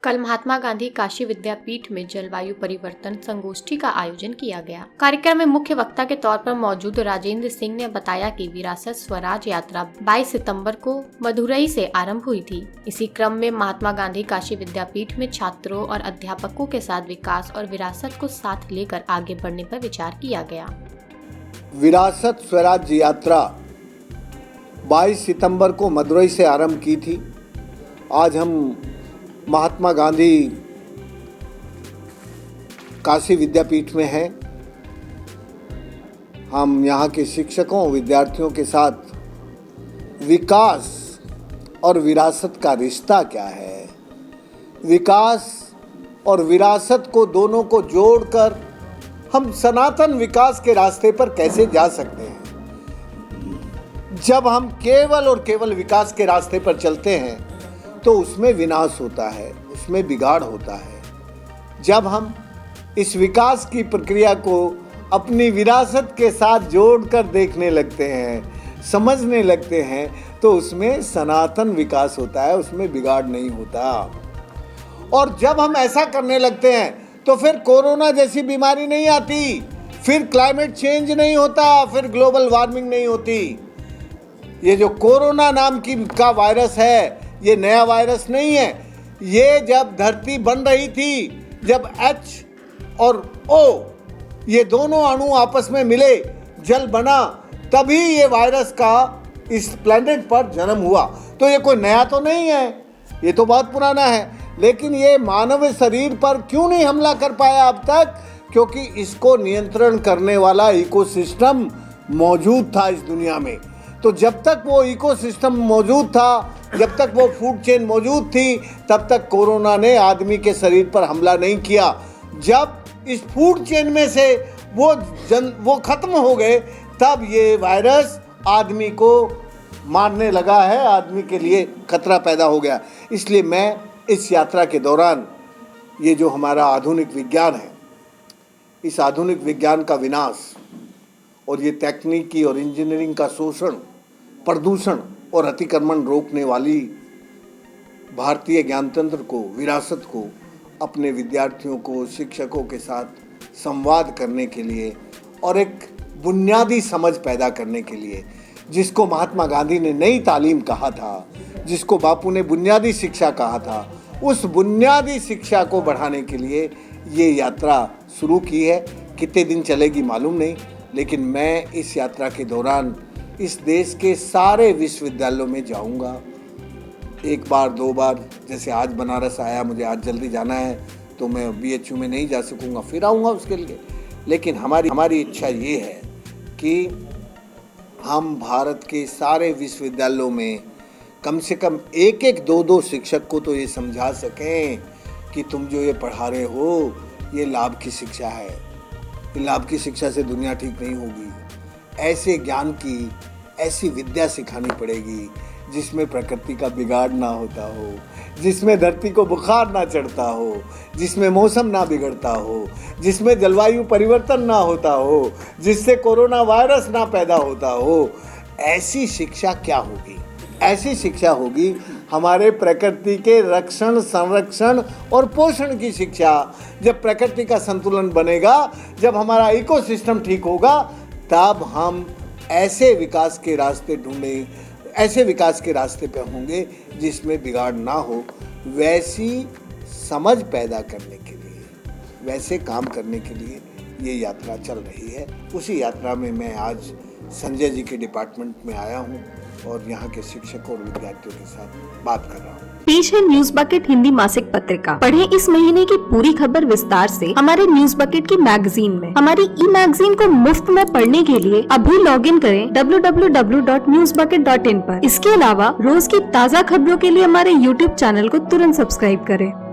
कल महात्मा गांधी काशी विद्यापीठ में जलवायु परिवर्तन संगोष्ठी का आयोजन किया गया। कार्यक्रम में मुख्य वक्ता के तौर पर मौजूद राजेंद्र सिंह ने बताया कि विरासत स्वराज यात्रा 22 सितंबर को मदुरई से आरंभ हुई थी। इसी क्रम में महात्मा गांधी काशी विद्यापीठ में छात्रों और अध्यापकों के साथ विकास और विरासत को साथ लेकर आगे बढ़ने पर विचार किया गया। विरासत स्वराज यात्रा 22 सितंबर को मदुरई से आरंभ की थी। आज हम महात्मा गांधी काशी विद्यापीठ में हैं। हम यहाँ के शिक्षकों विद्यार्थियों के साथ विकास और विरासत का रिश्ता क्या है, विकास और विरासत को दोनों को जोड़कर हम सनातन विकास के रास्ते पर कैसे जा सकते हैं। जब हम केवल और केवल विकास के रास्ते पर चलते हैं तो उसमें विनाश होता है, उसमें बिगाड़ होता है। जब हम इस विकास की प्रक्रिया को अपनी विरासत के साथ जोड़कर देखने लगते हैं, समझने लगते हैं, तो उसमें सनातन विकास होता है, उसमें बिगाड़ नहीं होता। और जब हम ऐसा करने लगते हैं तो फिर कोरोना जैसी बीमारी नहीं आती, फिर क्लाइमेट चेंज नहीं होता, फिर ग्लोबल वार्मिंग नहीं होती। ये जो कोरोना नाम का वायरस है, ये नया वायरस नहीं है। ये जब धरती बन रही थी, जब H और O ये दोनों अणु आपस में मिले, जल बना, तभी ये वायरस का इस प्लेनेट पर जन्म हुआ। तो ये कोई नया तो नहीं है, ये तो बहुत पुराना है। लेकिन ये मानव शरीर पर क्यों नहीं हमला कर पाया अब तक? क्योंकि इसको नियंत्रण करने वाला इकोसिस्टम मौजूद था इस दुनिया में। तो जब तक वो इकोसिस्टम मौजूद था, जब तक वो फूड चेन मौजूद थी, तब तक कोरोना ने आदमी के शरीर पर हमला नहीं किया। जब इस फूड चेन में से वो खत्म हो गए, तब ये वायरस आदमी को मारने लगा है, आदमी के लिए खतरा पैदा हो गया। इसलिए मैं इस यात्रा के दौरान ये जो हमारा आधुनिक विज्ञान है, इस आधुनिक विज्ञान का विनाश और ये तकनीकी और इंजीनियरिंग का शोषण, प्रदूषण और अतिक्रमण रोकने वाली भारतीय ज्ञानतंत्र को, विरासत को अपने विद्यार्थियों को, शिक्षकों के साथ संवाद करने के लिए और एक बुनियादी समझ पैदा करने के लिए, जिसको महात्मा गांधी ने नई तालीम कहा था, जिसको बापू ने बुनियादी शिक्षा कहा था, उस बुनियादी शिक्षा को बढ़ाने के लिए ये यात्रा शुरू की है। कितने दिन चलेगी मालूम नहीं, लेकिन मैं इस यात्रा के दौरान इस देश के सारे विश्वविद्यालयों में जाऊंगा। एक बार दो बार, जैसे आज बनारस आया, मुझे आज जल्दी जाना है तो मैं BHU में नहीं जा सकूंगा, फिर आऊँगा उसके लिए। लेकिन हमारी इच्छा ये है कि हम भारत के सारे विश्वविद्यालयों में कम से कम एक दो दो शिक्षक को तो ये समझा सकें कि तुम जो ये पढ़ा रहे हो, ये लाभ की शिक्षा है। लाभ की शिक्षा से दुनिया ठीक नहीं होगी। ऐसे ज्ञान की, ऐसी विद्या सिखानी पड़ेगी जिसमें प्रकृति का बिगाड़ ना होता हो, जिसमें धरती को बुखार ना चढ़ता हो, जिसमें मौसम ना बिगड़ता हो, जिसमें जलवायु परिवर्तन ना होता हो, जिससे कोरोना वायरस ना पैदा होता हो। ऐसी शिक्षा क्या होगी? ऐसी शिक्षा होगी हमारे प्रकृति के रक्षण, संरक्षण और पोषण की शिक्षा। जब प्रकृति का संतुलन बनेगा, जब हमारा इकोसिस्टम ठीक होगा, तब हम ऐसे विकास के रास्ते ढूंढें, ऐसे विकास के रास्ते पे होंगे जिसमें बिगाड़ ना हो। वैसी समझ पैदा करने के लिए, वैसे काम करने के लिए ये यात्रा चल रही है। उसी यात्रा में मैं आज संजय जी के डिपार्टमेंट में आया हूँ और यहाँ के शिक्षकों और विद्यार्थियों के साथ बात कर रहा हूँ। पेश है न्यूज बकेट हिंदी मासिक पत्रिका। पढ़ें इस महीने की पूरी खबर विस्तार से हमारे न्यूज बकेट की मैगजीन में। हमारी ई मैगजीन को मुफ्त में पढ़ने के लिए अभी लॉगिन करें www.newsbucket.in पर। इसके अलावा रोज की ताज़ा खबरों के लिए हमारे YouTube चैनल को तुरंत सब्सक्राइब करें।